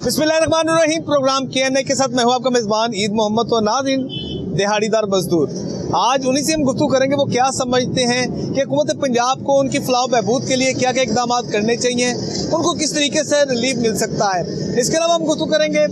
बिस्मिल्लाहिर्रहमानिर्रहीम। Programme KNA के साथ मैं हूं आपका मेजबान ईद मोहम्मद। तो नाज़रीन, दिहाड़ीदार मजदूर, आज उन्हीं से हम गुफ्तगू करेंगे वो क्या समझते हैं कि हुकूमत पंजाब को उनकी फलाह बहबूद के लिए क्या क्या इकदाम करने चाहिए, उनको किस तरीके से रिलीफ मिल सकता है। इसके अलावा हम गुफ्तगू करेंगे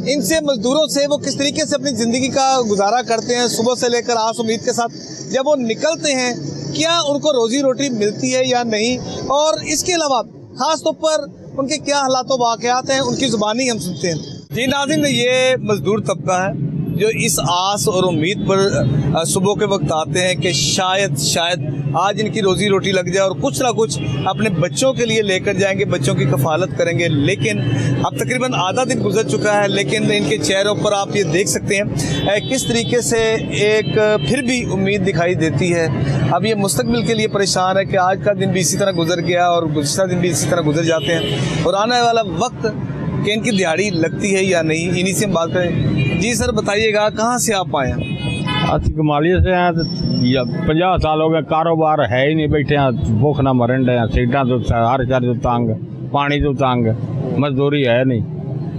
इनसे, मजदूरों से, वो किस तरीके से अपनी ज़िंदगी का गुजारा करते हैं सुबह से लेकर आस उम्मीद के साथ जब वो निकलते हैं, क्या उनको रोजी रोटी मिलती है या नहीं, और इसके अलावा खास तौर पर उनके क्या हालात वाक़यात हैं, उनकी ज़ुबानी हम सुनते हैं। जी नाज़रीन, ये मजदूर तबका है जो इस आस और उम्मीद पर सुबह के वक्त आते हैं कि शायद आज इनकी रोजी रोटी लग जाए और कुछ ना कुछ अपने बच्चों के लिए लेकर जाएंगे, बच्चों की कफालत करेंगे। लेकिन अब तकरीबन आधा दिन गुजर चुका है, लेकिन इनके चेहरों पर आप ये देख सकते हैं किस तरीके से एक फिर भी उम्मीद दिखाई देती है। अब ये मुस्तकबिल के लिए परेशान है कि आज का दिन भी इसी तरह गुजर गया और गुज़श्ता दिन भी इसी तरह गुजर जाते हैं, और आने वाला वक्त कि इनकी दिहाड़ी लगती है या नहीं, इन्हीं से हम बात करें। जी सर, बताइएगा कहाँ से आप आए हैं? ਅਸੀਂ कमाली से हैं, 50 साल हो गए, कारोबार है ही नहीं, बैठे हैं भुख ना मरन डे, सीटा तो हर शहर तो तंग, पानी तो तंग, मजदूरी है नहीं।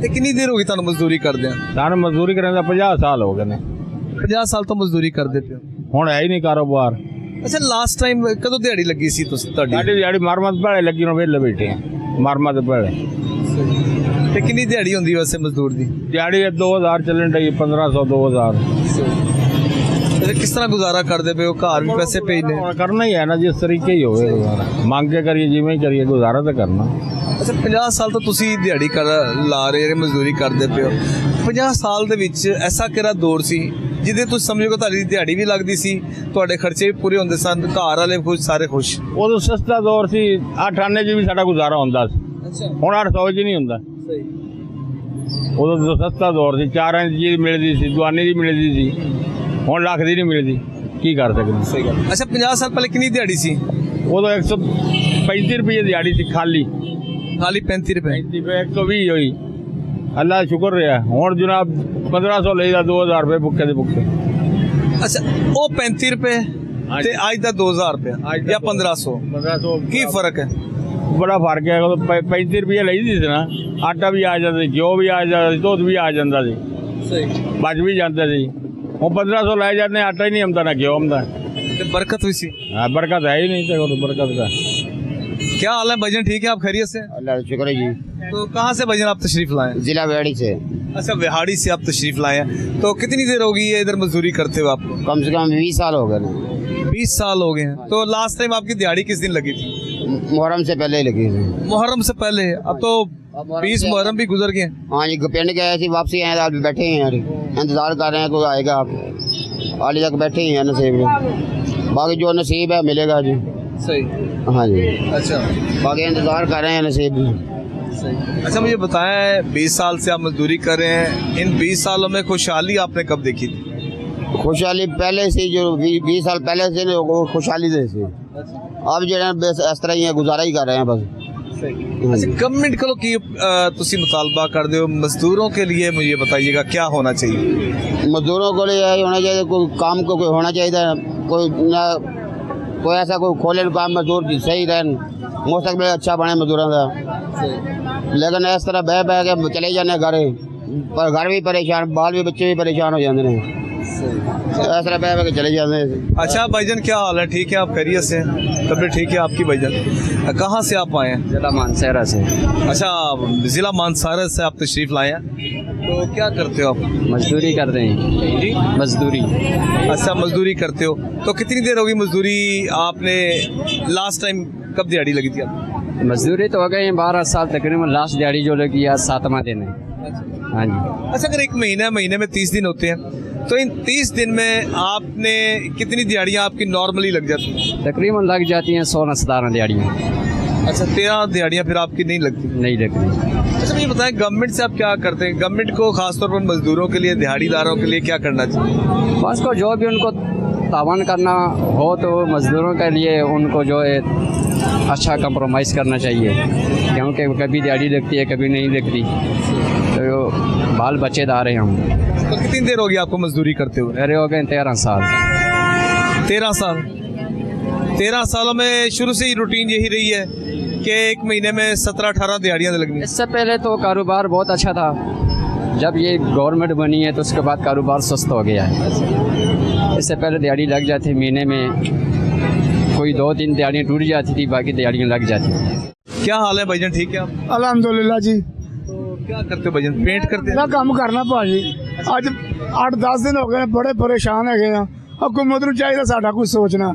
तो कितनी देर होगी तुहानू मजदूरी करदे? सारे मजदूरी करें 50 साल हो गए ने। 50 साल तो मजदूरी करदे पे हुण है ही नहीं कारोबार। अच्छा, लास्ट टाइम कदों दिहाड़ी लगी सी तुहाडी? साडी दिहाड़ी मरमत पहले लगी, हुण वेले बैठे हैं मरमत पहले। ते कितनी दिहाड़ी होंदी वैसे मजदूर दी? दिहाड़ी 2000 चलन डई, 1500 2000। किस तरह गुजारा करते पे हो? घर भी पैसे भेजने करना ही है ना, जिस तरीके ही होवे गुजारा, मांग के करिए जिवें करिए, गुजारा तो करना। अच्छा, 50 साल तो तुसी दिहाड़ी कर ला रहे, मजदूरी करते पे हो। 50 साल दे विच ऐसा किहड़ा दौर सी जिहदे तुसीं समझो कि तुहाडी दिहाड़ी भी लगदी सी, तुहाडे खर्चे भी पूरे होंदे सन, घर वाले खुश, सारे खुश? उदों सस्ता दौर सी, 8 आने च भी साडा गुजारा होंदा सी। अच्छा, हुण 800 च नहीं होंदा। सही। उदों तो सस्ता दौर सी, 4 इंच दी मिलदी सी, दुआनी दी मिलदी सी, हुण लाख दी नहीं मिलदी, की कर सकदे। सही गल। अच्छा, 50 साल पहले कितनी दिहाड़ी सी? उदों 135 रुपये दिहाड़ी सी, खाली 35 रुपए। 120 हुई, अल्लाह शुक्र रहा। हुण जनाब 1500 लेदा, 2000 रुपये भुक्खे दे भुक्खे। अच्छा, वो 35 रुपए ते आज दा 2000 रुपया या 1500 की फर्क है? बड़ा फर्क है। 35 रुपये ली दी ना, आटा भी आ जाता, घ्यो भी आ जाता, दुध भी आ जाता सी, बच भी जाता सी। हम 1500 लै जाते, आटा ही नहीं आमदा, ना घ्यो आमदा। बरकत हुई सी? हाँ, बरकत है ही नहीं, तो बरकत का क्या हाल है भाईजान? ठीक है, आप खैरियत से? अल्लाह शुक्र है जी। तो कहाँ से भाईजान आप तशरीफ लाए? जिला बिहाड़ी से। अच्छा, बिहाड़ी से आप तशरीफ लाए हैं। तो कितनी देर होगी ये इधर मजदूरी करते हुए आपको? कम से कम 20 साल हो गए। 20 साल हो गए हैं। तो लास्ट टाइम आपकी दिहाड़ी किस दिन लगी थी? मुहर्रम से पहले ही लगी थी। मुहर्रम से पहले? अब तो 20 मुहर्रम भी गुजर गए। हाँ जी, पिंड गए थे, वापसी आए, आज बैठे हैं यार, इंतजार कर रहे हैं कोई आएगा। हाली तक बैठे ही हैं नसीब में, बाकी जो नसीब है मिलेगा जी। सही। हाँ जी। अच्छा, बाकी इंतजार कर रहे हैं नसीब में। अच्छा, मुझे बताएं, 20 साल से आप मजदूरी कर रहे हैं, इन 20 सालों में खुशहाली आपने कब देखी थी? खुशहाली पहले से, जो 20 साल पहले से वो खुशहाली से, अब जो है बस इस तरह ही है, गुजारा ही कर रहे हैं बस। अच्छा, गवर्नमेंट को की तुसी मुतालबा कर दो मजदूरों के लिए, मुझे बताइएगा क्या होना चाहिए? मजदूरों को लिए होना चाहिए, कोई काम को कोई होना चाहिए, कोई ऐसा कोई खोले काम, मजदूर सही रहन, मुस्तकबिल अच्छा बने मजदूरों का। लेकिन इस तरह बह के चले जाने घर, पर घर भी परेशान, बाल भी, बच्चे भी परेशान हो जाते हैं, इस तरह बह के चले जाते हैं। अच्छा भाईजान, क्या हाल है? ठीक है, आप खैरियत से? तबीयत ठीक है आपकी भाईजान? कहाँ से आप आए हैं? जिला मानसहरा से। अच्छा, जिला मानसहरा से आप तशरीफ लाए हैं। तो क्या करते हो आप? मजदूरी करते हैं जी। मजदूरी। अच्छा, मजदूरी करते हो। तो कितनी देर होगी मजदूरी आपने? लास्ट टाइम कब दिहाड़ी लगी थी आप? मजदूरी तो हो गई 12 साल तकरीबन, लास्ट दिहाड़ी जो लगी आज 7वां दिन है। हाँ जी। अच्छा, अगर एक महीने में 30 दिन होते हैं, तो इन 30 दिन में आपने कितनी दिहाड़ियाँ आपकी नॉर्मली लग जाती हैं? तकरीबन लग जाती हैं 16-17 दिहाड़ियाँ। अच्छा, 13 दिहाड़ियाँ फिर आपकी नहीं लगती? नहीं लगती। अच्छा, मुझे बताएं, गवर्नमेंट से आप क्या करते हैं? गवर्नमेंट को खासतौर पर मजदूरों के लिए, दिहाड़ीदारों के लिए क्या करना चाहिए? बस को जो भी उनको तावन करना हो, तो मजदूरों के लिए उनको जो है अच्छा कंप्रोमाइज़ करना चाहिए, क्योंकि कभी दिहाड़ी लगती है, कभी नहीं लगती, तो बाल बच्चेदार हैं हम। तो कितनी देर होगी आपको मजदूरी करते हुए? मेरे हो गए 13 साल। 13 साल? 13 सालों में शुरू से ही रूटीन यही रही है कि एक महीने में 17-18 दिहाड़ियाँ लगनी। इससे पहले तो कारोबार बहुत अच्छा था, जब ये गवर्नमेंट बनी है तो उसके बाद कारोबार सुस्त हो गया है। इससे पहले दिहाड़ी लग जाती महीने में, कोई 2-3 दिहाड़ियाँ टूट जाती थी, बाकी दिहाड़ियाँ लग जाती थी। क्या हाल है भाईजान, ठीक है आप? अलहमदुलिल्लाह जी। तो क्या करते हो भाईजान, पेंट करते ना हैं? काम करना भाजी, अज 8-10 दिन हो गए, बड़े परेशान है। हुकूमत को चाहिए साडा कुछ सोचना।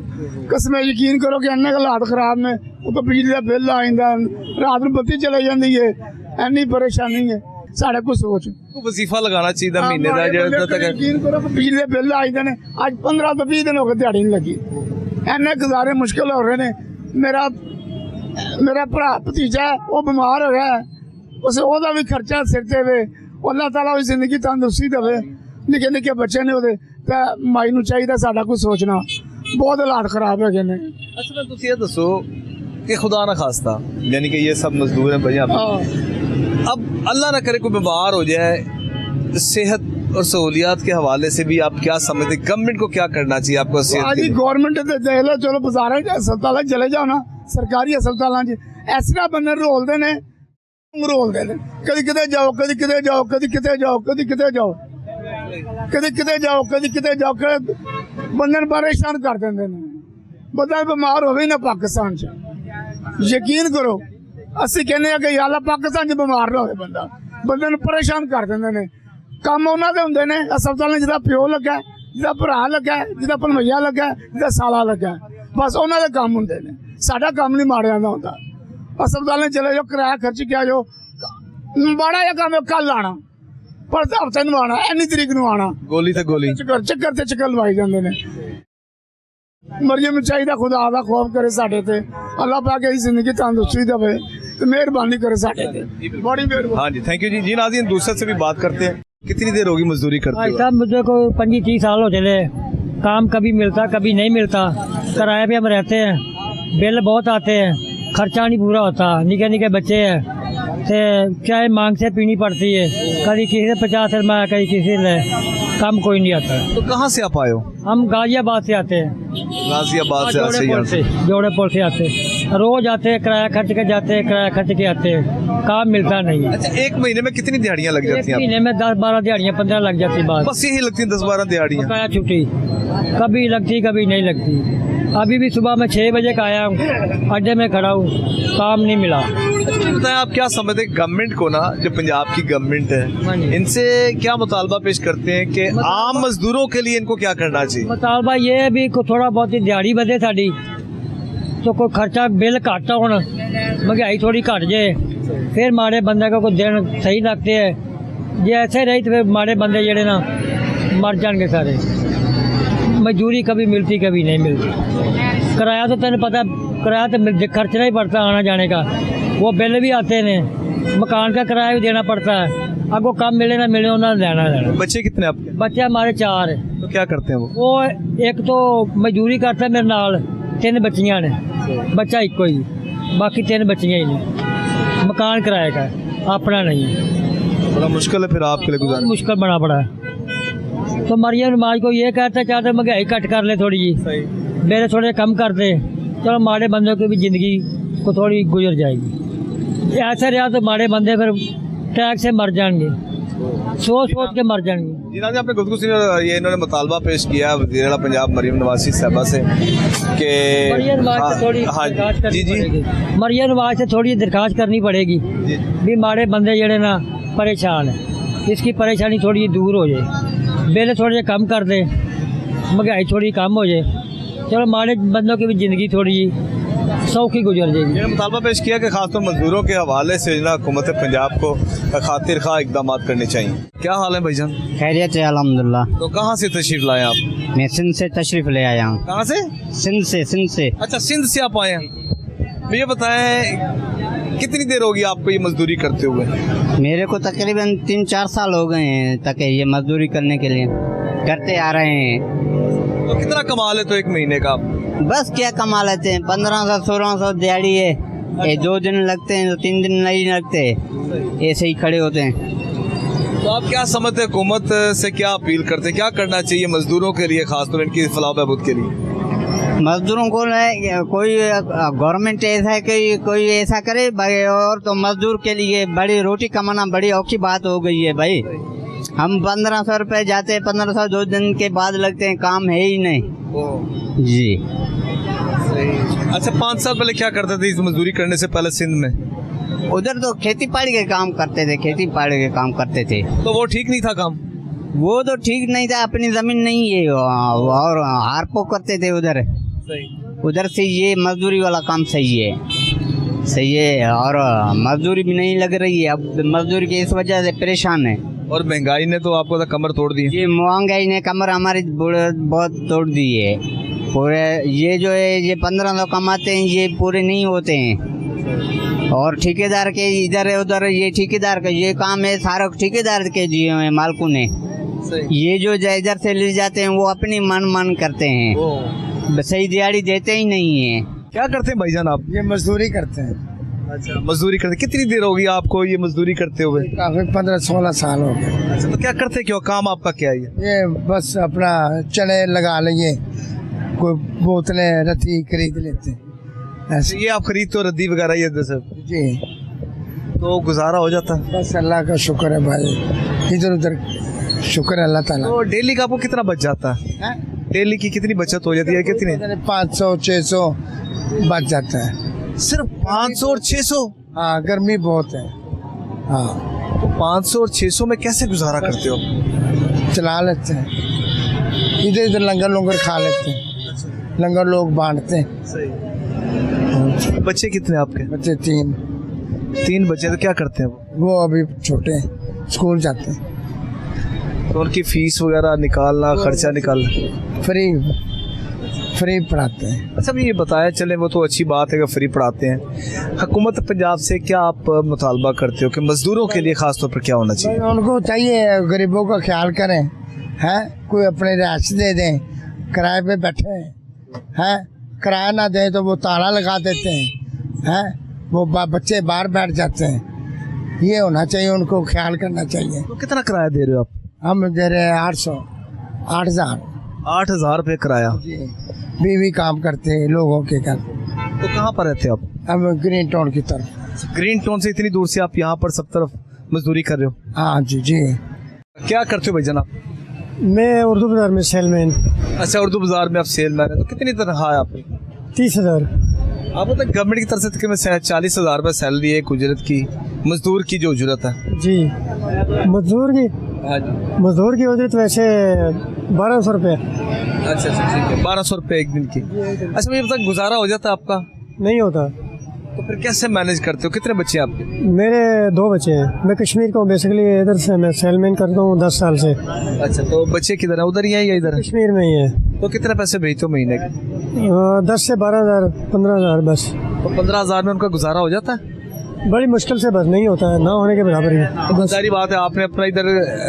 कसम यकीन करो कि इन्ने हालात खराब ने, तो बिजली का बिल आ जाता, रात में बत्ती चली जाती है, इन्नी परेशानी है। साढ़े कुछ सोच वजीफा लगाना चाहिए महीने का, यकीन करो कि बिजली के बिल आ जाते हैं। अज 15-20 दिन हो गए दिहाड़ी नहीं लगी, इन्ने गुजारे मुश्किल हो रहे हैं। मेरा भरा भतीजा है, वो बीमार हो गया, उस ओदा भी खर्चा सिर ते वे। अल्लाह ताला उसकी जिंदगी तंदुरुस्ती देवे। निके निके बच्चे ने ओदे, ते माई नूं चाहिए साडा कुछ सोचना। बहुत हालात खराब है ने। अच्छा मैं तुझे ये दसो कि खुदा ना खास्ता, यानी कि ये सब मजदूर हैं भाई, अब अल्लाह ना करे कोई बीमार हो जाए, सेहत और सहूलियात के हवाले से भी आप क्या समझते, गवर्नमेंट को क्या करना चाहिए आपको सेहत आज के लिए? गवर्नमेंट ते देख लो, चलो बाजारां च अस्पतालां च चले जाओ ना, सरकारी अस्पतालां च इस तरह बंदे रोलदे ने, कदी किते जाओ, कदी किते जाओ, कदी किते जाओ, कदी किते जाओ, कदी किते जाओ, कदी किते जाओ, बंदे नूं परेशान कर देंदे ने। बंदा बीमार होवे ना पाकिस्तान च, यकीन करो असीं कहने आ कि याला पाकिस्तान च बीमार ना होवे बंदा, बंदे नूं परेशान कर देंदे ने। काम उन्हां दे हुंदे ने अस्पतालां, जिहदा प्यो लग्गा, जिहदा भरा लग्गा, जिहदा भनवैया लग्गा, जिहदा साला लग्गा, बस उन्हां दे काम हुंदे ने। साडा काम नहीं माड़ियां दा हुंदा। अस्पतालें चले जाओ, किराया खर्च के आ जाओ, बड़ा जा काम कल आना, पर हफ्ते नूं आना, इन्नी तरीक नूं आना, गोली ते गोली, चक्कर ते चक्कर लवाई जांदे ने। मरियम चाहिए खुदा दा खौफ करे साडे ते, अल्लाह पाक इस जिंदगी तंदुरुस्ती देवे ते मेहरबानी करे साडे ते, बड़ी मेहरबानी। हाँ जी, थैंक यू जी। जी नाज़रीन, दूसरे से भी बात करते हैं। कितनी देर होगी मजदूरी करते आज हो? साहब मुझे को 25-30 साल हो चले, काम कभी मिलता कभी नहीं मिलता, किराए पे हम रहते हैं, बिल बहुत आते हैं, खर्चा नहीं पूरा होता, निके निके बच्चे हैं, ते चाय मांग से पीनी पड़ती है, कभी किसी से 50 रुपया, कभी किसी से, काम कोई नहीं आता। तो कहाँ से आप आए हो? हम गाजियाबाद से आते हैं, गाजियाबाद से जोड़े पुल से, जोड़े पुल से आते हैं, रोज आते हैं, किराया खर्च के जाते हैं, किराया खर्च के आते हैं, काम मिलता नहीं है। अच्छा, एक महीने में कितनी दिहाड़ियाँ लग जाती हैं? महीने में 10-12 दिहाड़ियाँ 15 लग जाती है, बस यही लगती हैं 10-12 दिहाड़ियाँ? बकाया छुट्टी कभी लगती कभी नहीं लगती। अभी भी सुबह मैं 6 बजे का आया हूँ, अड्डे में खड़ा हूँ, काम नहीं मिला। बताएं आप क्या समझते हैं गवर्नमेंट को ना, जो पंजाब की गवर्नमेंट है, इनसे क्या मुतालबा पेश करते हैं कि आम मजदूरों के लिए इनको क्या करना चाहिए? मुतालबा ये है भी थोड़ा बहुत ही दिहाड़ी बधे साड़ी, तो कोई खर्चा बिल घट हो, महंगाई थोड़ी घट जाए, फिर माड़े बंदे को कोई दिन सही लगते हैं। जे ऐसे रही तो फिर माड़े बंदे जड़े ना मर जाएंगे सारे। मजदूरी कभी मिलती कभी नहीं मिलती, किराया तो तेन पता, किराया तो खर्चना ही पड़ता आना जाने का, वो बिल भी आते हैं, मकान का किराया भी देना पड़ता है, अगो काम मिले ना मिले उन्होंने लेना। बच्चे कितने आपके? बच्चे हमारे 4 है। तो क्या करते हैं वो? वो एक तो मजदूरी करता है मेरे नाल, 3 बच्चियां ने, बच्चा इको ही, बाकी 3 बच्चियां ही नहीं, मकान किराए का है, अपना नहीं है। बड़ा मुश्किल है फिर आपके लिए गुजारना। मुश्किल बना पड़ा है। तो मरियम नमाज को ये कहते चाहते महंगाई कट कर ले थोड़ी जी, मेरे थोड़े कम कर दे, चलो माड़े बंदों की भी ज़िंदगी को थोड़ी गुजर जाएगी। ऐसा रहा तो माड़े बंदे फिर टैक्स से मर जाएंगे, सोच सोच के मर जाएंगे। जी नाज़रीन, आपने गुफ्तगू सुनी, ये इन्होंने मुतालबा पेश किया वज़ीर आला पंजाब मरियम नवाज़ साहबा से कि मरियम नवाज से थोड़ी दरखास्त करनी पड़ेगी, मरियम नवाज से थोड़ी दरखास्त करनी पड़ेगी भी माड़े बंदे जड़े ना परेशान है, इसकी परेशानी थोड़ी दूर हो जाए, बिल थोड़े कम कर दे, महंगाई थोड़ी कम हो जाए, चलो माड़े बंदों की भी ज़िंदगी थोड़ी सौखी गुजर जाएगी। इन्होंने मुतालबा पेश किया कि खासतौर मजदूरों के हवाले से ना हुकूमत पंजाब को खातिर खा इकदाम करने चाहिए। क्या हाल है भाईजान? खैरियत है अल्हम्दुलिल्लाह। तो कहाँ से तशरीफ लाए आप? मैं सिंध से तशरीफ ले आया हूँ। कहाँ से? सिंध से। अच्छा, सिंध से आप आए हैं। भैया बताएं कितनी देर होगी आपको ये मजदूरी करते हुए? मेरे को तकरीबन 3-4 साल हो गए हैं तक ये मजदूरी करने के लिए करते आ रहे हैं। तो कितना कमा लेते हो एक महीने का आप? बस क्या कमा लेते हैं, 1500-1600 दिहाड़ी है, ये 2 दिन लगते हैं तो 3 दिन नहीं लगते, ऐसे ही खड़े होते हैं। तो आप क्या समझते हैं, हुकूमत से क्या अपील करते हैं, क्या करना चाहिए मजदूरों के लिए, खासतौर इनकी फलाह बहबूद के लिए? मजदूरों को कोई गवर्नमेंट ऐसा है कि कोई ऐसा करे भाई, और तो मजदूर के लिए बड़ी रोटी कमाना बड़ी औखी बात हो गई है भाई। हम 1500 रुपये जाते हैं, 1500 2 दिन के बाद लगते हैं, काम है ही नहीं जी। अच्छा, 5 साल पहले क्या करते थे इस मजदूरी करने से पहले सिंध में? उधर तो खेती बाड़ी के काम करते थे, खेती बाड़ी के काम करते थे। तो वो ठीक नहीं था काम? वो तो ठीक नहीं था, अपनी जमीन नहीं है और हारपो करते थे उधर। उधर से ये मजदूरी वाला काम सही है और मजदूरी भी नहीं लग रही है। अब मजदूरी की इस वजह से परेशान है। और महंगाई ने तो आपको तो कमर तोड़ दी है। ये महंगाई ने कमर हमारी बहुत तोड़ दी है। पूरे ये जो है ये 1500 कमाते हैं, ये पूरे नहीं होते हैं। और ठेकेदार के इधर उधर, ये ठेकेदार का ये काम है, सारा ठेकेदार के दिए हुए मालकों ने। ये जो इधर से ले जाते हैं वो अपनी मन करते हैं, सही दिहाड़ी देते ही नहीं है। क्या करते हैं भाईजान आप? ये मजदूरी करते हैं। अच्छा, मजदूरी करते कितनी देर होगी आपको ये मजदूरी करते हुए? काफी 15-16 साल हो गए। अच्छा, तो क्या करते क्यों, काम आपका क्या है? ये बस अपना चने लगा लेंगे, कोई बोतलें रद्दी खरीद लेते हैं ऐसे। ये आप खरीदते हो रद्दी वगैरह ये सब? जी, तो गुजारा हो जाता है? बस अल्लाह का शुक्र है भाई, इधर उधर शुक्र है अल्लाह ताला। तो डेली का आपको कितना बच जाता है? डेली की कितनी बचत हो जाती है? कितनी? 500-600 बच जाता है। सिर्फ 500 और 600? हाँ, गर्मी बहुत है। हाँ, तो 500 और 600 में कैसे गुजारा करते हो? चला लेते हैं, इधर इधर लंगर खा लेते हैं, लंगर लोग बांटते हैं। सही। बच्चे कितने आपके? बच्चे 3 बच्चे। तो क्या करते हैं वो अभी छोटे हैं, स्कूल जाते हैं। तो उनकी फीस वगैरह निकालना, खर्चा निकालना? फ्री पढ़ाते हैं। अच्छा, अभी ये बताया चले, वो तो अच्छी बात है कि फ्री पढ़ाते हैं। हुकूमत पंजाब से क्या आप मुतालबा करते हो कि मजदूरों के लिए खास तौर पर क्या होना चाहिए? उनको चाहिए गरीबों का ख्याल करें, हैं, कोई अपने रिहायश दे दें, किराए पे बैठे हैं, किराया ना दें तो वो ताला लगा देते हैं, वो बच्चे बाहर बैठ जाते हैं। ये होना चाहिए, उनको ख्याल करना चाहिए। तो कितना किराया दे रहे हो आप? हम दे रहे हैं 8,000 8,000 रुपये किराया। जी, बीवी काम करते हैं लोगों के घर। तो कहाँ पर रहते हो आप? हम ग्रीन टाउन की तरफ। ग्रीन टाउन से इतनी दूर से आप यहाँ पर सब तरफ मजदूरी कर रहे हो? हाँ जी। क्या करते हो भाईजान आप? मैं उर्दू बाजार में सेलमैन। अच्छा, उर्दू बाजार में आप सेलमैन है। तो कितनी तनख्वाह है आपकी? 30,000। आप मतलब गवर्नमेंट की तरफ से तकरीबन 40,000 रुपये सैलरी है, एक उजरत की, मजदूर की जो उजरत है जी। मजदूर की उजरत वैसे 1200 रुपये। अच्छा, ठीक है, 1200 रुपये एक दिन की। अच्छा, मुझे पता गुजारा हो जाता है आपका? नहीं होता। तो फिर कैसे मैनेज करते हो? कितने बच्चे हैं आपके? मेरे 2 बच्चे हैं। मैं कश्मीर का हूँ बेसिकली, इधर से मैं सेलमैन करता हूँ 10 साल से। अच्छा, तो बच्चे किधर है? उधर ही है या इधर है? कश्मीर में ही है। तो कितने पैसे भेजते हो महीने के? 10 से 12,000, 15,000 बस। तो 15,000 में उनका गुजारा हो जाता है? बड़ी मुश्किल से, बस नहीं होता है, ना होने के बराबर ही। तो सारी बात है, आपने अपना इधर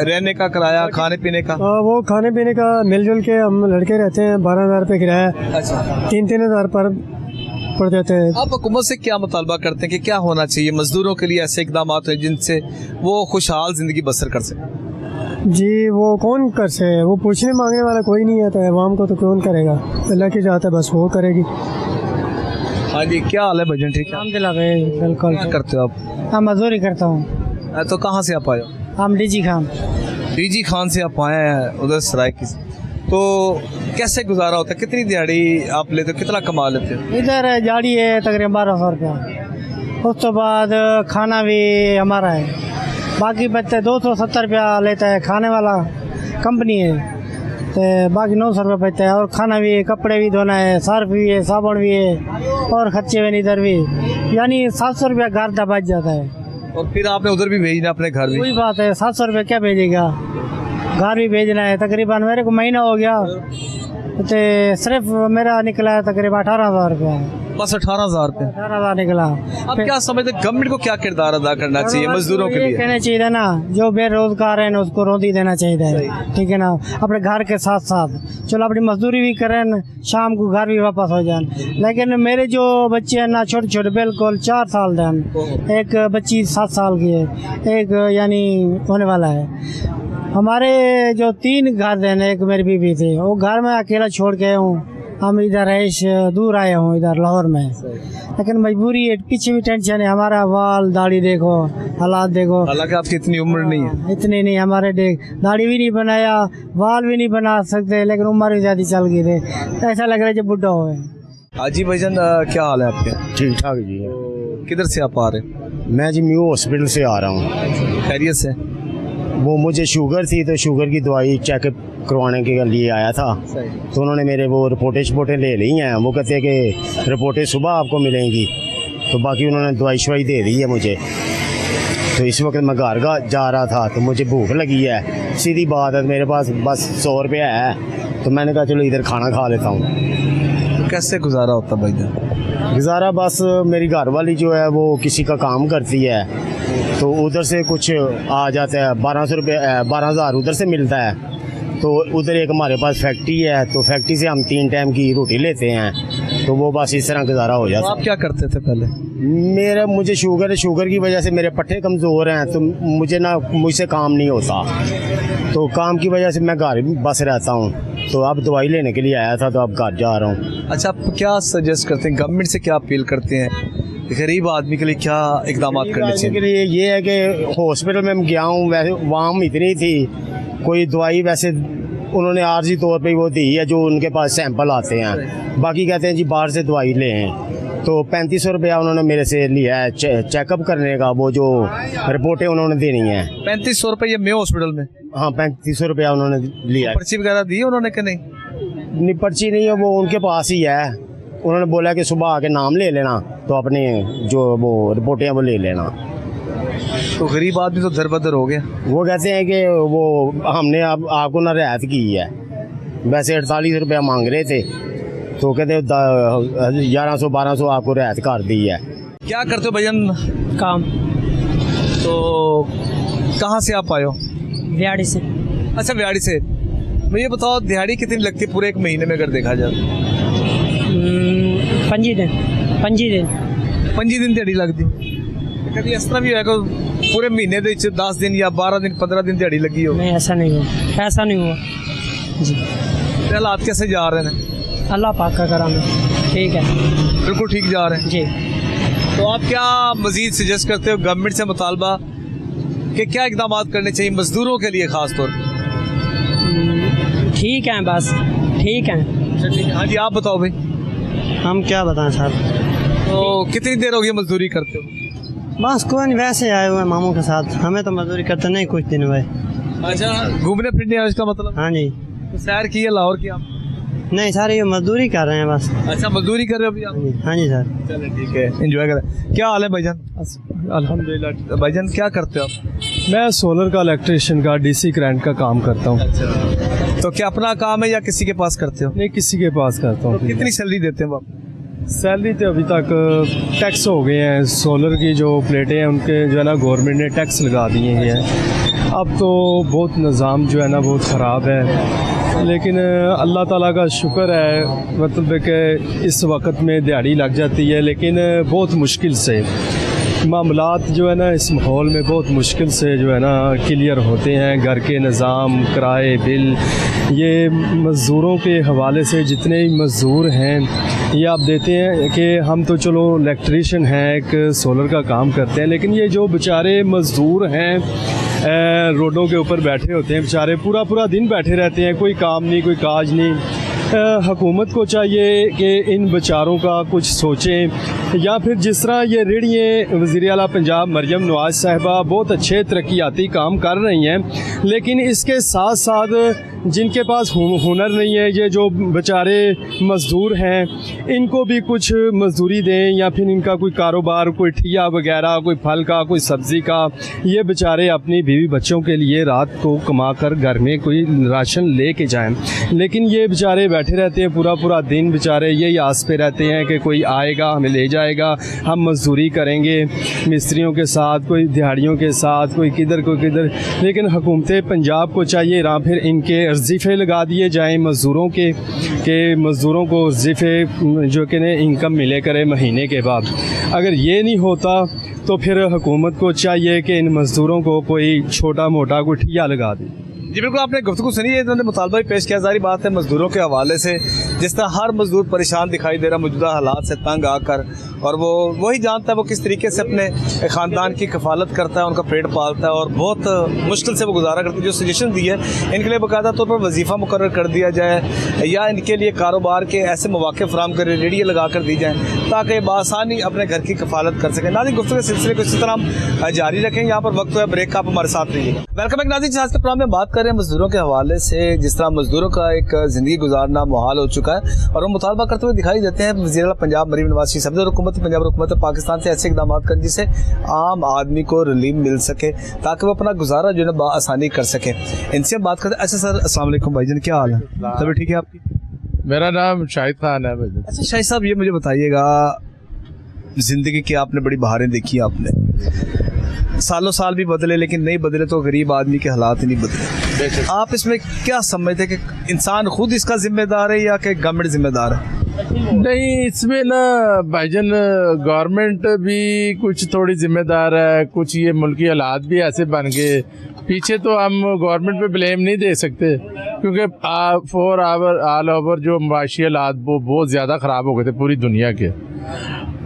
रहने का किराया, खाने पीने का? वो खाने पीने का मिलजुल के हम लड़के रहते हैं, 12,000 रुपये किराया। अच्छा, 3-3 पर पड़ जाते हैं। आप हुकूमत से क्या मुतालबा करते हैं कि क्या होना चाहिए मजदूरों के लिए? ऐसे इकदाम हैं जिनसे वो खुशहाल जिंदगी बसर कर सके? जी, वो कौन कर से, वो पूछने मांगने वाला कोई नहीं आता है। अवाम को तो कौन करेगा, अल्लाह की जात है, बस वो करेगी। हाँ जी, क्या हाल है भजन? ठीक है, बिल्कुल। क्या करते हो आप? हाँ, मजदूरी करता हूँ। तो कहाँ से आप आए हो? हम डीजी खान से आप आए हैं उधर सरायकी से। तो कैसे गुजारा होता है? कितनी दिहाड़ी आप लेते हो, कितना कमा लेते हो? इधर दिहाड़ी है तकरीबन 1200 रुपया। उस तो बाद खाना भी हमारा है, बाकी बचते 270 रुपया लेता है खाने वाला, कंपनी है, तो बाकी 900 रुपया बचता है। और खाना भी है, कपड़े भी धोना है, सर्फ भी है, साबुन भी है, और खर्चे भी इधर भी, यानी 700 रुपया घर का बच जाता है। और फिर आपने उधर भी भेजना, अपने घर भी? वही बात है, 700 रुपया क्या भेजेगा, घर भी भेजना है। तकरीबन मेरे को महीना हो गया तो सिर्फ मेरा निकला है तकरीबन 18,000 रुपया। बस 18,000 रुपये? 18,000 निकला। अब क्या समझते हैं गवर्नमेंट को क्या किरदार अदा करना चाहिए मजदूरों के लिए? कहना चाहिए ना, जो बेरोजगार है उसको रोटी देना चाहिए, ठीक है ना, अपने घर के साथ साथ। चलो अपनी मजदूरी भी करें, शाम को घर भी वापस हो जाए। लेकिन मेरे जो बच्चे हैं ना, छोटे छोटे, बिल्कुल 4 साल के, एक बच्ची 7 साल की है, एक यानी होने वाला है। हमारे जो 3 घर हैं, एक मेरी बीवी थी, वो घर में अकेला छोड़ के हूँ, हम इधर रईस दूर आए हूँ इधर लाहौर में, लेकिन मजबूरी है, पीछे भी टेंशन है। हमारा बाल दाढ़ी देखो, हालात देखो। हालांकि आपकी इतनी उम्र नहीं है। इतनी नहीं, हमारे दाढ़ी भी नहीं बनाया, बाल भी नहीं बना सकते, लेकिन उम्र भी ज़्यादा चल गई थे, ऐसा लग रहा है जब बुढ़ा हो गए। हाजी भाईजान क्या हाल है आपके? ठीक ठाक जी। किधर से आप आ रहे हैं? मैं जी न्यू हॉस्पिटल से आ रहा हूँ। खैरियत से? वो मुझे शुगर थी तो शुगर की दवाई चेकअप करवाने के लिए आया था, तो उन्होंने मेरे वो रिपोर्टें ले ली हैं। वो कहते हैं कि रिपोर्टें सुबह आपको मिलेंगी, तो बाकी उन्होंने दवाई शवाई दे दी है मुझे। तो इस वक्त मैं घर जा रहा था तो मुझे भूख लगी है, सीधी बात है, मेरे पास बस 100 रुपया है, तो मैंने कहा चलो इधर खाना खा लेता हूँ। तो कैसे गुजारा होता भाईजान? गुजारा बस, मेरी घर वाली जो है वो किसी का काम करती है, तो उधर से कुछ आ जाता है, 12,000 उधर से मिलता है। तो उधर एक हमारे पास फैक्ट्री है, तो फैक्ट्री से हम 3 टाइम की रोटी लेते हैं, तो वो बस इस तरह गुजारा हो जाता तो है। आप क्या करते थे पहले? मुझे शुगर की वजह से मेरे पट्टे कमज़ोर हैं, तो मुझसे काम नहीं होता, तो काम की वजह से मैं घर बस रहता हूँ। तो अब दवाई लेने के लिए आया था, तो अब घर जा रहा हूँ। अच्छा, आप क्या सजेस्ट करते हैं, गवर्नमेंट से क्या अपील करते हैं, गरीब आदमी के लिए क्या इकदाम करने के चाहिए? लिए ये है कि हॉस्पिटल में गया हूँ, वैसे वहाँ इतनी थी, कोई दवाई वैसे उन्होंने आर्जी तौर पे वो दी है, जो उनके पास सैंपल आते हैं, बाकी कहते हैं जी बाहर से दवाई लें। तो 3500 रुपया उन्होंने मेरे से लिया है चेकअप करने का, वो जो रिपोर्टें उन्होंने देनी है। 3500 रुपये ये मेयो हॉस्पिटल में? हाँ, 3500 रुपया उन्होंने लिया है। पर्ची वगैरह दी उन्होंने कि नहीं? नहीं, पर्ची नहीं है, वो उनके पास ही है। उन्होंने बोला कि सुबह आके नाम ले लेना, तो अपने जो वो रिपोर्टें वो ले लेना। तो गरीब आदमी तो दर बदर हो गया। वो कहते हैं कि वो हमने आपको ना रियायत की है, वैसे 48 रुपया मांग रहे थे, तो कहते 1100-1200 आपको रियायत कर दी है। क्या करते हो भजन? काम। तो कहाँ से आप आए हो? दिहाड़ी से। अच्छा, दिहाड़ी से। मुझे बताओ, दिहाड़ी कितनी लगती है पूरे एक महीने में अगर देखा जाए? 5 दिन। 5 दिन दिहाड़ी लगती। कभी इस तरह भी है पूरे महीने ਦੇ 10 दिन या 12 दिन 15 दिन दिहाड़ी लगी हो? नहीं, ऐसा नहीं हुआ जी। हालात कैसे जा रहे हैं? अल्लाह पाक का करम है, ठीक है, बिल्कुल ठीक जा रहे हैं जी। तो आप क्या मजीद सजेस्ट करते हो गवर्नमेंट से मुतालबा कि क्या इकदाम करने चाहिए मजदूरों के लिए खास तौर? ठीक है, बस ठीक है। हाँ जी, आप बताओ भाई। हम क्या बताएं साहब। तो कितनी देर हो गई मजदूरी करते हो? बस कोई नहीं, वैसे आए हुए मामू के साथ, हमें तो मजदूरी करते नहीं कुछ दिन हुए। अच्छा, घूमने फिरने इसका मतलब? हाँ जी। तो सैर की है लाहौर की आप? नहीं, सारे ये मजदूरी कर रहे हैं बस। अच्छा, मजदूरी कर रहे हो अभी आप? हाँ जी सर। चले ठीक है, एंजॉय करें। क्या हाल है भाईजान? अल्हम्दुलिल्लाह। भाईजान क्या करते हो आप? मैं सोलर का इलेक्ट्रिशियन का DC करंट का काम करता हूँ। अच्छा, तो क्या अपना काम है या किसी के पास करते हो? नहीं, किसी के पास करता हूँ। तो कितनी सैलरी देते हैं आप? सैलरी तो अभी तक टैक्स हो गए हैं, सोलर की जो प्लेटें हैं उनके जो है ना गवर्नमेंट ने टैक्स लगा दिए हैं। अब तो बहुत निज़ाम जो है ना बहुत ख़राब है, लेकिन अल्लाह ताला का शुक्र है, मतलब कि इस वक्त में दिहाड़ी लग जाती है, लेकिन बहुत मुश्किल से मामलात जो है ना इस माहौल में बहुत मुश्किल से जो है ना क्लियर होते हैं। घर के निज़ाम, किराए, बिल, ये मज़दूरों के हवाले से जितने मज़दूर हैं ये आप देते हैं कि हम तो चलो इलेक्ट्रीशियन हैं, एक सोलर का काम करते हैं, लेकिन ये जो बेचारे मज़दूर हैं रोडों के ऊपर बैठे होते हैं, बेचारे पूरा दिन बैठे रहते हैं, कोई काम नहीं, कोई काज नहीं। हुकूमत को चाहिए कि इन बेचारों का कुछ सोचें, या फिर जिस तरह ये रेडिये वज़ीर आला पंजाब मरियम नवाज़ साहिबा बहुत अच्छे तरक्याती काम कर रही हैं, लेकिन इसके साथ साथ जिनके पास हुनर नहीं है, ये जो बेचारे मज़दूर हैं, इनको भी कुछ मज़दूरी दें, या फिर इनका कोई कारोबार, कोई ठिया वगैरह, कोई फल का, कोई सब्ज़ी का, ये बेचारे अपनी बीवी बच्चों के लिए रात को कमा कर घर में कोई राशन ले के जाएँ। लेकिन ये बेचारे बैठे रहते हैं पूरा दिन, बेचारे यही आस पे रहते हैं कि कोई आएगा हमें ले जाएगा, हम मज़दूरी करेंगे मिस्त्रियों के साथ, कोई दिहाड़ियों के साथ, कोई किधर कोई किधर। लेकिन हुकूमत पंजाब को चाहिए या फिर इनके वज़ीफ़े लगा दिए जाएं मज़दूरों के मज़दूरों को वज़ीफ़े जो कि इनकम मिले करे महीने के बाद। अगर ये नहीं होता तो फिर हुकूमत को चाहिए कि इन मज़दूरों को कोई छोटा मोटा कोई ठिया लगा दे। जी बिल्कुल, आपने गुफ्तगू सुनी है, इन्होंने मुतालबा भी पेश किया। जारी बात है मजदूरों के हवाले से जिस तरह हर मजदूर परेशान दिखाई दे रहा मौजूदा हालात से तंग आकर, और वो वही जानता है वो किस तरीके से अपने ख़ानदान की कफालत करता है, उनका पेट पालता है और बहुत मुश्किल से वो गुजारा करता है। जो सजेशन दी है इनके लिए बाकायदा तौर पर वजीफ़ा मुकर्रर कर दिया जाए या इनके लिए कारोबार के ऐसे मौके फराम कर रेडियो लगा कर दी जाए ताकि बआसानी अपने घर की कफालत कर सकें। नाज़रीन, गुफ्तगू के सिलसिले को इसी तरह हम जारी रखेंगे। यहाँ पर वक्त है ब्रेक का, आप हमारे साथ रहिएगा। वेलकम बैक नाज़रीन, आज के प्रोग्राम में बात कर रहे हैं मजदूरों के हवाले से, जिस तरह मजदूरों का एक ज़िंदगी गुजारना मुहाल हो चुका है और वो मुतालबा करते हुए दिखाई देते हैं वज़ीर-ए-आला पंजाब मरीम नवाज शरीफ साहब और हुकूमत पंजाब और हुकूमत पाकिस्तान से ऐसे इकदाम करें जिससे आम आदमी को रिलीफ मिल सके ताकि वो अपना गुजारा जो है ना आसानी कर सके। इनसे हम बात करते हैं। अच्छा सर, अस्सलाम वालेकुम भाईजान, क्या हाल है? तभी ठीक है आपकी? मेरा नाम शाहिद खान है भाई। अच्छा शाहिद साहब, ये मुझे बताइएगा, ज़िंदगी की आपने बड़ी बहारें देखी, आपने सालों साल भी बदले लेकिन नहीं बदले तो गरीब आदमी के हालात ही नहीं बदले। आप इसमें क्या समझते हैं कि इंसान खुद इसका जिम्मेदार है या कि गवर्नमेंट जिम्मेदार है? नहीं, इसमें ना भाईजान गवर्नमेंट भी कुछ थोड़ी जिम्मेदार है, कुछ ये मुल्की हालात भी ऐसे बन गए। पीछे तो हम गवर्नमेंट पे ब्लेम नहीं दे सकते क्योंकि फॉर आवर ऑल ओवर जो माशी हालात वो बहुत ज़्यादा ख़राब हो गए थे पूरी दुनिया के,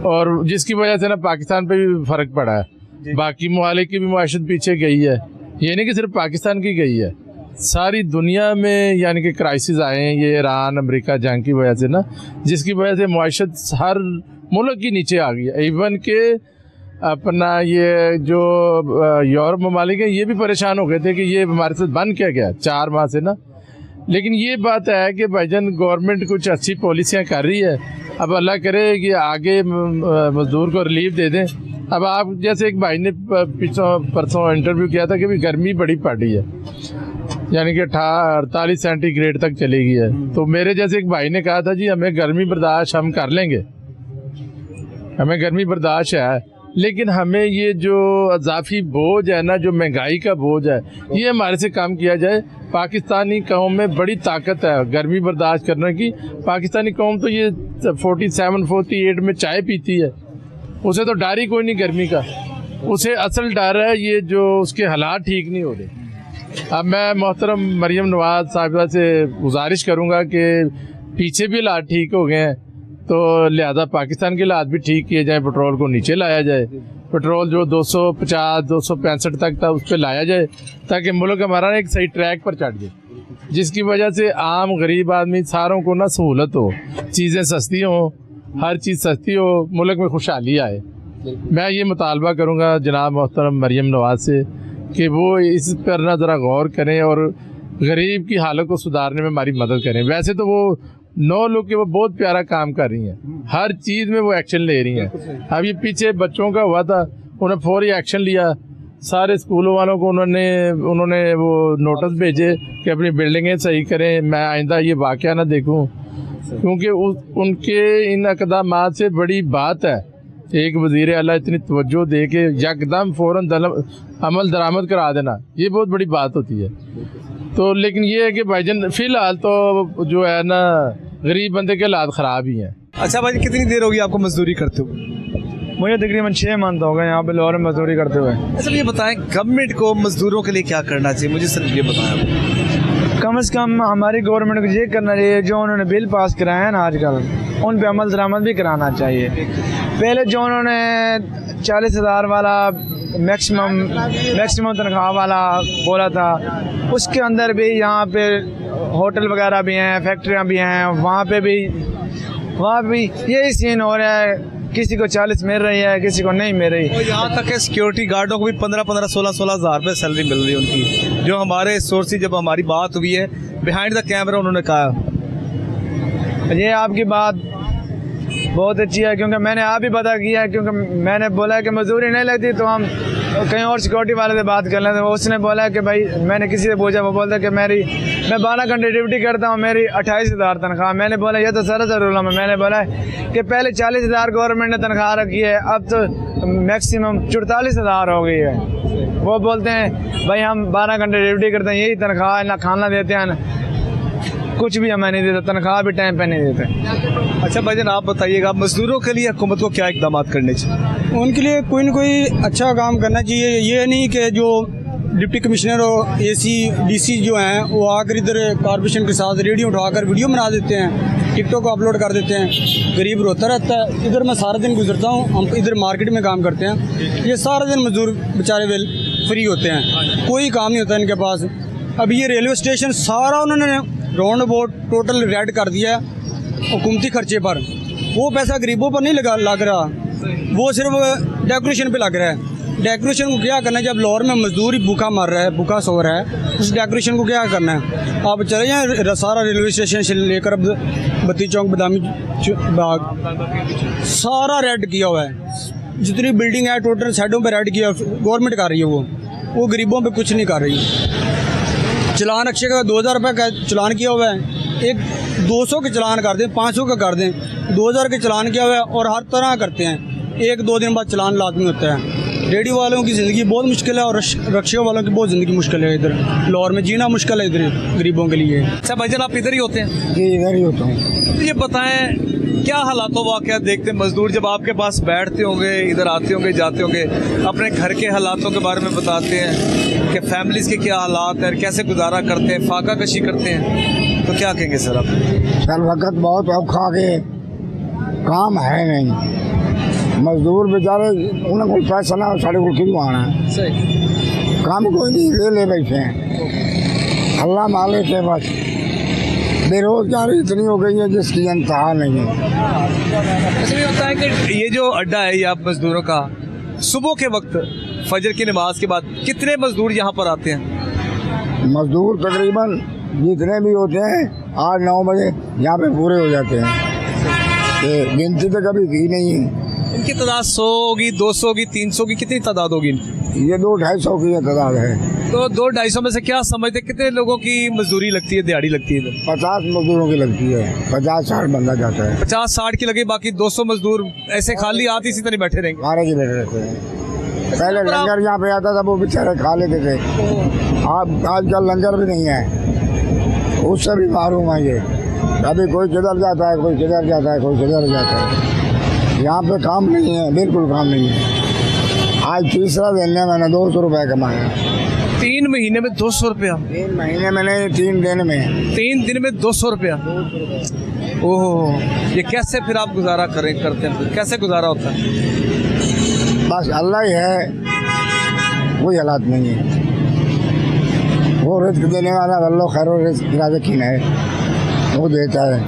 और जिसकी वजह से ना पाकिस्तान पे भी फ़र्क पड़ा है। बाकी ममालिक की भी माशत पीछे गई है, ये नहीं कि सिर्फ पाकिस्तान की गई है, सारी दुनिया में यानी कि क्राइसिस आए हैं ये ईरान अमेरिका जंग की वजह से ना, जिसकी वजह से माशत हर मुल्क की नीचे आ गई है। इवन के अपना ये जो यूरोप ममालिक हैं ये भी परेशान हो गए थे कि ये हमारे साथ बन क्या गया 4 माह से ना। लेकिन ये बात है कि भाईजान गवर्नमेंट कुछ अच्छी पॉलिसियाँ कर रही है, अब अल्लाह करे कि आगे मजदूर को रिलीफ दे दें। अब आप जैसे एक भाई ने परसों इंटरव्यू किया था कि भी गर्मी बड़ी पड़ रही है, यानी कि 48 सेंटीग्रेड तक चली गई है। तो मेरे जैसे एक भाई ने कहा था जी हमें गर्मी बर्दाश्त हम कर लेंगे, हमें गर्मी बर्दाश्त है, लेकिन हमें ये जो अजाफी बोझ है ना, जो महंगाई का बोझ है, ये हमारे से कम किया जाए। पाकिस्तानी कौम में बड़ी ताकत है गर्मी बर्दाश्त करने की। पाकिस्तानी कौम तो ये 47-48 में चाय पीती है, उसे तो डर ही कोई नहीं गर्मी का, उसे असल डर है ये जो उसके हालात ठीक नहीं हो रहे। अब मैं मोहतरम मरीम नवाज साहिबा से गुजारिश करूँगा कि पीछे भी हालात ठीक हो गए हैं तो लिहाजा पाकिस्तान के हालात भी ठीक किए जाए, पेट्रोल को नीचे लाया जाए, पेट्रोल जो 250-265 तक था उस पर लाया जाए ताकि मुल्क हमारा एक सही ट्रैक पर चढ़ जाए, जिसकी वजह से आम गरीब आदमी सारों को ना सहूलत हो, चीज़ें सस्ती हों, हर चीज़ सस्ती हो, मुल्क में खुशहाली आए। मैं ये मुतालबा करूँगा जनाब मोहतरम मरीम नवाज से कि वो इस पर ना ज़रा गौर करें और गरीब की हालत को सुधारने में हमारी मदद करें। वैसे तो वो 9 लोग के वो बहुत प्यारा काम कर रही हैं, हर चीज़ में वो एक्शन ले रही हैं। अब ये पीछे बच्चों का हुआ था, उन्होंने फौरी एक्शन लिया, सारे स्कूलों वालों को उन्होंने वो नोटिस भेजे कि अपनी बिल्डिंगें सही करें, मैं आइंदा ये वाक़या ना देखूं, क्योंकि उनके इन इक़दामात से बड़ी बात है एक वज़ीर आला इतनी तवज्जो दे के यकदम फ़ौरन अमल दरामद करा देना, ये बहुत बड़ी बात होती है। तो लेकिन ये है कि भाईजान फ़िलहाल तो जो है ना गरीब बंदे के हालात ख़राब ही हैं। अच्छा भाई, कितनी देर होगी आपको मजदूरी करते हुए? मुझे तकरीबन 6 मंथ हो गए यहाँ पे लाहौर में मजदूरी करते हुए। अच्छा ये बताएं, गवर्नमेंट को मजदूरों के लिए क्या करना चाहिए, मुझे सिर्फ ये बताएं। कम से कम हमारी गवर्नमेंट को ये करना चाहिए, जो उन्होंने बिल पास कराए हैं ना आजकल, उन पे अमल दरामद भी कराना चाहिए। पहले जो उन्होंने 40,000 वाला मैक्सिमम तनख्वाह वाला बोला था, उसके अंदर भी यहाँ पे होटल वगैरह भी हैं, फैक्ट्रियाँ भी हैं, वहाँ पे भी यही सीन हो रहा है, किसी को 40 मिल रही है, किसी को नहीं मिल रही। और यहाँ तक है सिक्योरिटी गार्डों को भी 15-15, 16-16 हज़ार रुपये सैलरी मिल रही है उनकी। जो हमारे सोर्स जब हमारी बात हुई है बिहाइंड द कैमरा उन्होंने कहा। ये आपकी बात बहुत अच्छी है, क्योंकि मैंने आप ही पता किया है, क्योंकि मैंने बोला है कि मजदूरी नहीं लगती तो हम कहीं और सिक्योरिटी वाले से बात कर लेते हैं। उसने बोला कि भाई, मैंने किसी से पूछा, वो बोलता कि मैं 12 घंटे ड्यूटी करता हूँ, मेरी 28,000 तनख्वाह। मैंने बोला ये तो सरासर जुल्म है। मैंने बोला कि पहले 40,000 गवर्नमेंट ने तनख्वाह रखी है, अब तो मैक्सिमम 44,000 हो गई है। वो बोलते हैं भाई हम 12 घंटे ड्यूटी करते हैं, यही तनख्वाह है, ना खाना देते हैं, ना कुछ भी हमें नहीं देते, तनख्वाह भी टाइम पे नहीं देते। अच्छा भाईजान, आप बताइएगा मजदूरों के लिए हुकूमत को क्या इकदाम करने चाहिए? उनके लिए कोई न कोई अच्छा काम करना चाहिए। ये नहीं कि जो डिप्टी कमिश्नर और एसी डीसी जो हैं वो आकर इधर कॉर्पोरेशन के साथ रेडियो उठाकर वीडियो बना देते हैं, टिकटॉक अपलोड कर देते हैं। गरीब रोता रहता है। इधर मैं सारा दिन गुजरता हूँ, हम इधर मार्केट में काम करते हैं, ये सारा दिन मजदूर बेचारे वेल फ्री होते हैं, कोई काम नहीं होता इनके पास। अब ये रेलवे स्टेशन सारा उन्होंने राउंड अबाउट टोटल रेड कर दिया है हुकूमती खर्चे पर। वो पैसा गरीबों पर नहीं लग रहा, वो सिर्फ डेकोरेशन पे लग रहा है। डेकोरेशन को क्या करना है? जब लाहौर में मजदूर ही भूखा मर रहा है, भूखा सो रहा है, उस डेकोरेशन को क्या करना है? आप चले जाएँ सारा रेलवे स्टेशन से लेकर अब बत्ती चौक, बदामी बाग, सारा रेड किया हुआ है। जितनी बिल्डिंग है टोटल साइडों पे रेड किया, गवर्नमेंट कर रही है, वो गरीबों पे कुछ नहीं कर रही। चलान अक्षय का 2000 रुपये का चलान किया हुआ है, एक 200 के चलान कर दें, 500 का कर दें, 2000 के चलान किया हुआ है और हर तरह करते हैं। 1-2 दिन बाद चलान लाजमी होता है। रेडियो वालों की ज़िंदगी बहुत मुश्किल है और रक्षियों वालों की बहुत ज़िंदगी मुश्किल है। इधर लाहौर में जीना मुश्किल है इधर गरीबों के लिए। अच्छा भाईजान, आप इधर ही होते हैं? जी इधर ही होता हूँ। तो ये बताएं क्या हालातों वाक़या देखते हैं मजदूर जब आपके पास बैठते होंगे, इधर आते होंगे, जाते होंगे, अपने घर के हालातों के बारे में बताते हैं कि फैमिलीज़ के क्या हालात हैं, कैसे गुजारा करते हैं, फाका कशी करते हैं, तो क्या कहेंगे सर आप? कल वक्त बहुत औखा के काम है नहीं, मजदूर बेचारे उन्हें कोई पैसा ना साढ़े को क्यों आना है, सही काम कोई नहीं, ले बैठे हैं, अल्लाह मालिक है बस। बेरोजगारी इतनी हो गई है जिसकी इंतहा नहीं है। ऐसा भी होता है कि ये जो अड्डा है ये आप मजदूरों का, सुबह के वक्त फजर की नमाज के बाद कितने मजदूर यहाँ पर आते हैं? मजदूर तकरीबन जितने भी होते हैं 8-9 बजे यहाँ पे पूरे हो जाते हैं, गिनती तो कभी की नहीं है। इनकी तादाद 100 होगी, 200 होगी, 300 की, कितनी तादाद होगी इनकी? ये 200-250 की तादाद है। तो 200-250 में से क्या समझते कितने लोगों की मजदूरी लगती है, दिहाड़ी लगती है इधर? 50 मजदूरों की लगती है, 50-60 बंदा जाता है। 50-60 की लगे, बाकी 200 मजदूर ऐसे खाली आती इसी तरह बैठे रहेंगे? मारे जी बैठे रहते हैं। पहले लंगर यहाँ पे आता था, वो बेचारे खा लेते थे। आजकल लंगर भी नहीं है, उससे भी मारूम है ये। अभी कोई किधर जाता है, कोई किधर जाता है, कोई किधर जाता है। यहाँ पे काम नहीं है, बिल्कुल काम नहीं है। आज तीसरा दिन है, मैंने 200 रुपये कमाया। 3 महीने में 200 रुपया? 3 महीने में नहीं, 3 दिन में। 3 दिन में 200 रुपया? ओहो, ये कैसे फिर आप गुजारा करते हैं? फिर कैसे गुजारा होता है? बस अल्लाह ही है, कोई हालात नहीं है। वो रिज़्क़ देने वाला अल्लाह खैर राज़िक़ीन है, वो देता है,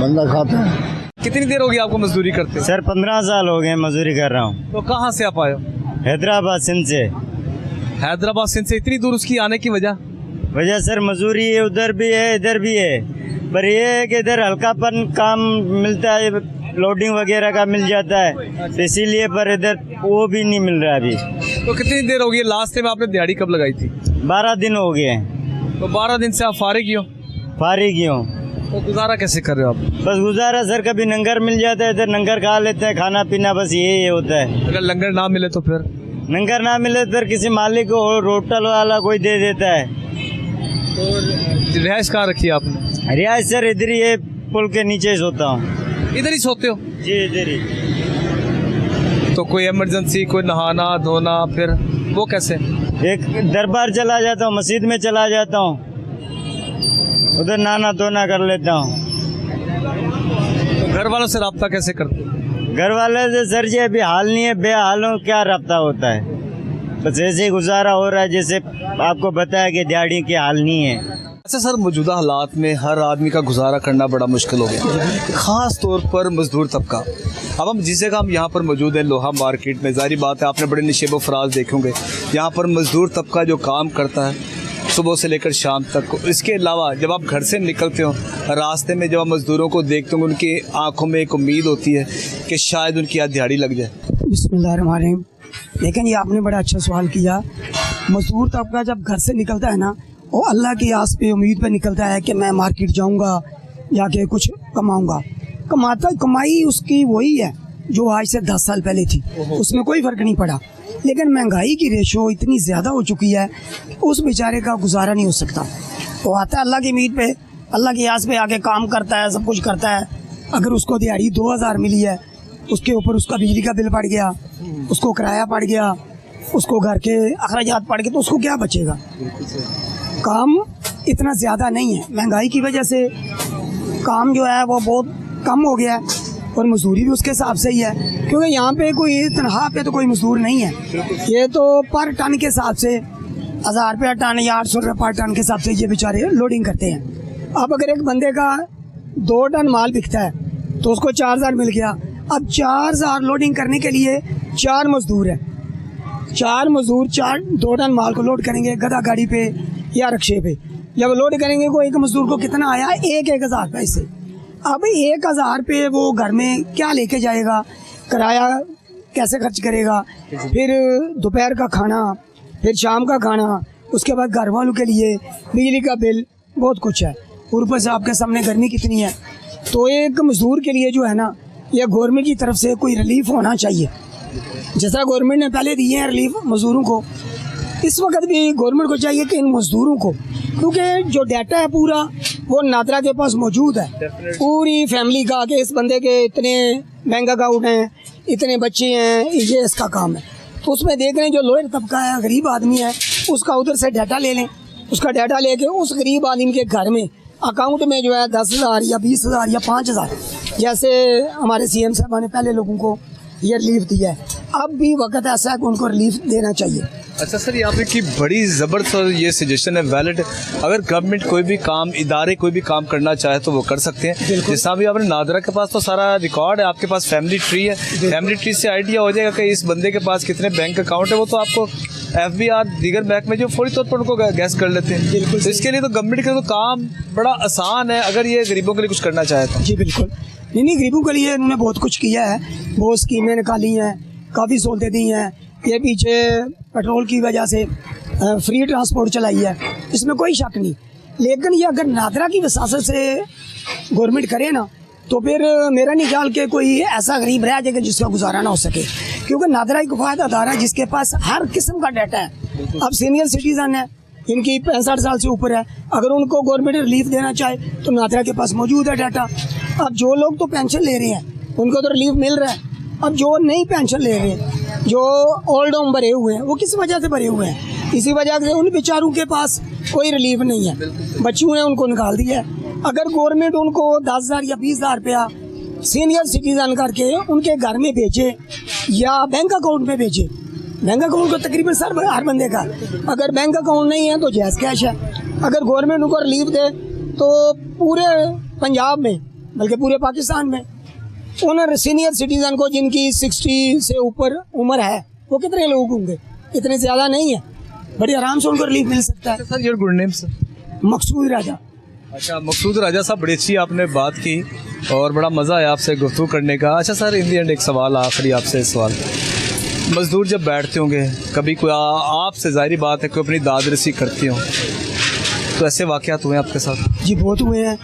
बंदा खाता है। कितनी देर हो गई आपको मजदूरी करते? सर 15 साल हो गए मजदूरी कर रहा हूँ। तो कहाँ से आप आए हो? हैदराबाद सिंध से। हैदराबाद सिंध से इतनी दूर, उसकी आने की वजह सर मजदूरी है, उधर भी है इधर भी है, पर ये है कि इधर हल्कापन काम मिलता है, लोडिंग वगैरह का मिल जाता है, इसीलिए, पर इधर वो भी नहीं मिल रहा अभी। तो कितनी देर हो गई? लास्ट टाइम आपने दिहाड़ी कब लगाई थी? 12 दिन हो गए। तो 12 दिन से आप फारिग हो? फारिग ही हूँ। तो गुजारा कैसे कर रहे हो आप? बस गुजारा सर, कभी लंगर मिल जाता है, इधर लंगर खा लेते हैं, खाना पीना बस यही होता है। अगर लंगर ना मिले तो फिर? लंगर ना मिले तो फिर किसी मालिक को होटल वाला कोई दे देता है। तो रिहाइश कहाँ रखी है आपने? रिहाइश सर इधर ही है, पुल के नीचे सोता हूँ। इधर ही सोते हो? जी इधर ही। तो कोई इमरजेंसी, कोई नहाना धोना, फिर वो कैसे? एक दरबार चला जाता हूँ, मस्जिद में चला जाता हूँ, उधर नहाना धोना कर लेता हूँ। तो घर वालों से रब्ता कैसे करते? घर वाले से सर जी अभी हाल नहीं है, बेहाल हूँ, क्या रब्ता होता है, बस ऐसे ही गुजारा हो रहा है, जैसे आपको बताया कि दिहाड़ी के हाल नहीं है। अच्छा सर, मौजूदा हालात में हर आदमी का गुजारा करना बड़ा मुश्किल हो गया, ख़ास तौर पर मजदूर तबका। अब हम जिस जगह हम यहाँ पर मौजूद है, लोहा मार्केट में, जाहिर बात है आपने बड़े निशेब व फराज देखे होंगे, यहाँ पर मजदूर तबका जो काम करता है सुबह से लेकर शाम तक। इसके अलावा जब आप घर से निकलते हो, रास्ते में जब आप मजदूरों को देखते हो, उनकी आंखों में एक उम्मीद होती है कि शायद उनकी आज दिहाड़ी लग जाए। बिस्मिल्लाहिर्रहमानिर्रहीम। लेकिन ये आपने बड़ा अच्छा सवाल किया। मजदूर तबका जब घर से निकलता है ना, वो अल्लाह की आस पे, उम्मीद पे निकलता है कि मैं मार्केट जाऊंगा, जाके कुछ कमाऊंगा। कमाई उसकी वही है जो आज से 10 साल पहले थी, उसमें कोई फ़र्क नहीं पड़ा। लेकिन महंगाई की रेशो इतनी ज़्यादा हो चुकी है कि उस बेचारे का गुजारा नहीं हो सकता। वो आता है अल्लाह की उम्मीद पे, अल्लाह की आस पे आके काम करता है, सब कुछ करता है। अगर उसको दिहाड़ी 2000 मिली है, उसके ऊपर उसका बिजली का बिल पड़ गया, उसको किराया पड़ गया, उसको घर के अखराजात पड़ के तो उसको क्या बचेगा। काम इतना ज़्यादा नहीं है, महंगाई की वजह से काम जो है वो बहुत कम हो गया है और मजदूरी भी उसके हिसाब से ही है, क्योंकि यहाँ पे कोई तनख्वाह पे तो कोई मजदूर नहीं है। ये तो पर टन के हिसाब से 1000 रुपया टन या 800 रुपये पर टन के हिसाब से ये बेचारे लोडिंग करते हैं। अब अगर एक बंदे का 2 टन माल बिकता है तो उसको 4000 मिल गया। अब 4000 लोडिंग करने के लिए 4 मजदूर हैं, 4 मजदूर 2 टन माल को लोड करेंगे गधा गाड़ी पे या रक्शे पे। जब लोड करेंगे को एक मजदूर को कितना आया, 1000 रुपये से। अब 1000 पे वो घर में क्या लेके जाएगा, किराया कैसे खर्च करेगा, फिर दोपहर का खाना, फिर शाम का खाना, उसके बाद घर वालों के लिए बिजली का बिल, बहुत कुछ है। और ऊपर से आपके सामने गर्मी कितनी है। तो एक मजदूर के लिए जो है ना, यह गवर्नमेंट की तरफ से कोई रिलीफ होना चाहिए। जैसा गवर्नमेंट ने पहले दिए हैं रिलीफ मजदूरों को, इस वक्त भी गवर्नमेंट को चाहिए कि इन मजदूरों को, क्योंकि जो डाटा है पूरा वो नादरा के पास मौजूद है, पूरी फैमिली का, कि इस बंदे के इतने बैंक अकाउंट हैं, इतने बच्चे हैं, ये इसका काम है। तो उसमें देख रहे हैं जो लोअर तबका है, गरीब आदमी है, उसका उधर से डाटा ले लें। उसका डाटा लेके उस गरीब आदमी के घर में अकाउंट में जो है 10,000 या 20,000 या 5,000, जैसे हमारे CM साहब ने पहले लोगों को ये रिलीफ दिया है, अब भी वक्त ऐसा है कि उनको रिलीफ देना चाहिए। अच्छा सर, यहाँ पे की बड़ी ज़बरदस्त ये सजेशन है, वैलिड। अगर गवर्नमेंट कोई भी काम, इदारे कोई भी काम करना चाहे तो वो कर सकते हैं। जैसा भी आपने नादरा के पास तो सारा रिकॉर्ड है, आपके पास फैमिली ट्री है, फैमिली ट्री से आइडिया हो जाएगा कि इस बंदे के पास कितने बैंक अकाउंट है। वो तो आपको FBR दीगर बैंक में जो फौरी तौर पर उनको गैस कर लेते हैं। बिल्कुल, तो इसके लिए तो गवर्नमेंट का तो काम बड़ा आसान है, अगर ये गरीबों के लिए कुछ करना चाहे तो। जी बिल्कुल, नहीं गरीबों के लिए उन्होंने बहुत कुछ किया है, बहुत स्कीमें निकाली हैं, काफ़ी सहूलतें दी हैं। ये पीछे पेट्रोल की वजह से फ्री ट्रांसपोर्ट चलाई है, इसमें कोई शक नहीं। लेकिन ये अगर नादरा की वसासत से गवर्नमेंट करे ना, तो फिर मेरा नहीं ख्याल के कोई ऐसा गरीब रह जाएगा जिसका गुजारा ना हो सके, क्योंकि नादरा एक वाहिद अदारा है जिसके पास हर किस्म का डाटा है। अब सीनियर सिटीज़न है, इनकी 65 साल से ऊपर है, अगर उनको गवर्नमेंट रिलीफ देना चाहे तो नादरा के पास मौजूद है डाटा। अब जो लोग तो पेंशन ले रहे हैं उनको तो रिलीफ मिल रहा है, अब जो नई पेंशन ले रहे हैं, जो ओल्ड होम भरे हुए हैं, वो किस वजह से भरे हुए हैं, इसी वजह से उन बेचारों के पास कोई रिलीफ नहीं है। बच्चों ने उनको निकाल दिया है। अगर गवर्नमेंट उनको 10,000 या 20,000 रुपया सीनियर सिटीज़न करके उनके घर में भेजे या बैंक अकाउंट में भेजे, बैंक अकाउंट तो तकरीबन हर बंदे का, अगर बैंक अकाउंट नहीं है तो जैज़ कैश है। अगर गवर्नमेंट उनको रिलीफ दे तो पूरे पंजाब में, बल्कि पूरे पाकिस्तान में, उन सीनियर सिटीज़न को जिनकी 60 से ऊपर उम्र है, वो कितने लोग होंगे, इतने ज़्यादा नहीं है, बड़ी आराम से उनको रिलीफ मिल सकता है। Sir your good name sir? Maqsood Raja. अच्छा मकसूद राजा साहब, बड़ी अच्छी आपने बात की और बड़ा मज़ा आया आपसे गुफ्तगू करने का। अच्छा सर, इन दी एंड एक सवाल आखिरी आपसे, सवाल, मज़दूर जब बैठते होंगे कभी कोई आपसे, ज़ाहिर बात है कोई अपनी दाद रसी करती हो, तो ऐसे वाक़यात हुए आपके साथ? जी बहुत हुए हैं।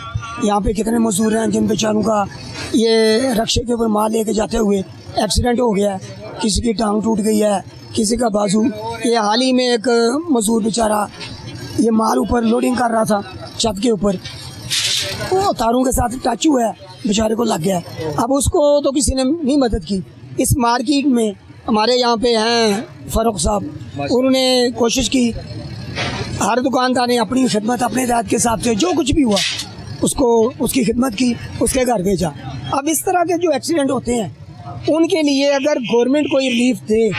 यहाँ पे कितने मजदूर हैं जिन बेचारों का ये रक्शे के ऊपर माल लेके जाते हुए एक्सीडेंट हो गया है, किसी की टांग टूट गई है, किसी का बाजू। ये हाल ही में एक मजदूर बेचारा ये माल ऊपर लोडिंग कर रहा था छत के ऊपर, वो तारों के साथ टच हुआ है, बेचारे को लग गया। अब उसको तो किसी ने नहीं मदद की। इस मार्केट में हमारे यहाँ पे हैं फ़ारूक साहब, उन्होंने कोशिश की, हर दुकानदार ने अपनी खिदमत अपने दाद के हिसाब से जो कुछ भी हुआ उसको उसकी खिदमत की, उसके घर भेजा। अब इस तरह के जो एक्सीडेंट होते हैं उनके लिए अगर गवर्नमेंट कोई रिलीफ दे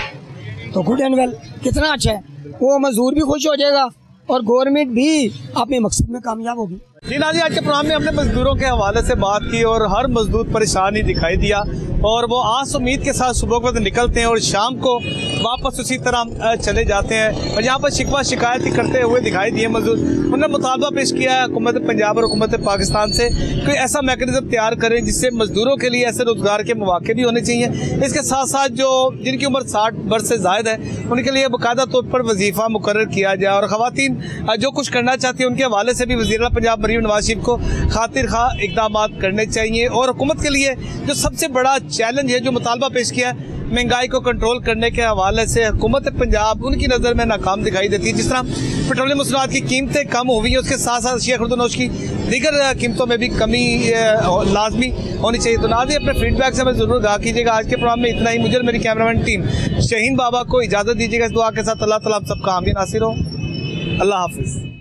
तो गुड एंड वेल, कितना अच्छा है, वो मजदूर भी खुश हो जाएगा और गवर्नमेंट भी अपने मकसद में कामयाब होगी। जी नाज़रीन, आज के प्रोग्राम में हमने मजदूरों के हवाले से बात की और हर मजदूर परेशान ही दिखाई दिया, और वो आस उम्मीद के साथ सुबह को निकलते हैं और शाम को वापस उसी तरह चले जाते हैं। और यहाँ पर शिकवा शिकायत ही करते हुए दिखाई दिए मजदूर। उन्होंने मुतालबा पेश किया है हुकूमत पंजाब और हुकूमत पाकिस्तान से कोई ऐसा मैकेनिज्म तैयार करें जिससे मजदूरों के लिए ऐसे रोजगार के मौके भी होने चाहिए। इसके साथ साथ जो जिनकी उम्र 60 वर्ष से ज़ायद है उनके लिए बाकायदा तौर पर वजीफ़ा मुकर्रर किया जाए, और ख़वातीन जो कुछ करना चाहती हैं उनके हवाले से भी वज़ीर पंजाब मरीम नवाज शरीफ को खातिर खा इकदाम करने चाहिए। और हुकूमत के लिए जो सबसे बड़ा चैलेंज है, जो मुतालबा पेश किया है, महंगाई को कंट्रोल करने के हवाले से हुकूमत पंजाब उनकी नज़र में नाकाम दिखाई देती है। जिस तरह पेट्रोलियम मसनूआत की कीमतें कम हुई हैं, उसके साथ साथ अशिया खुर्दनोश की दीगर कीमतों में भी कमी लाजमी होनी चाहिए। तो नाज़रीन, अपने फीडबैक से हमें ज़रूर आगाह कीजिएगा। आज के प्रोग्राम में इतना ही। मुझे और मेरी कैमरामैन टीम शहीन बाबा को इजाज़त दीजिएगा। इस दुआ के साथ अल्लाह ताला आप सबका आमीन नासिर हो। अल्लाह हाफिज़।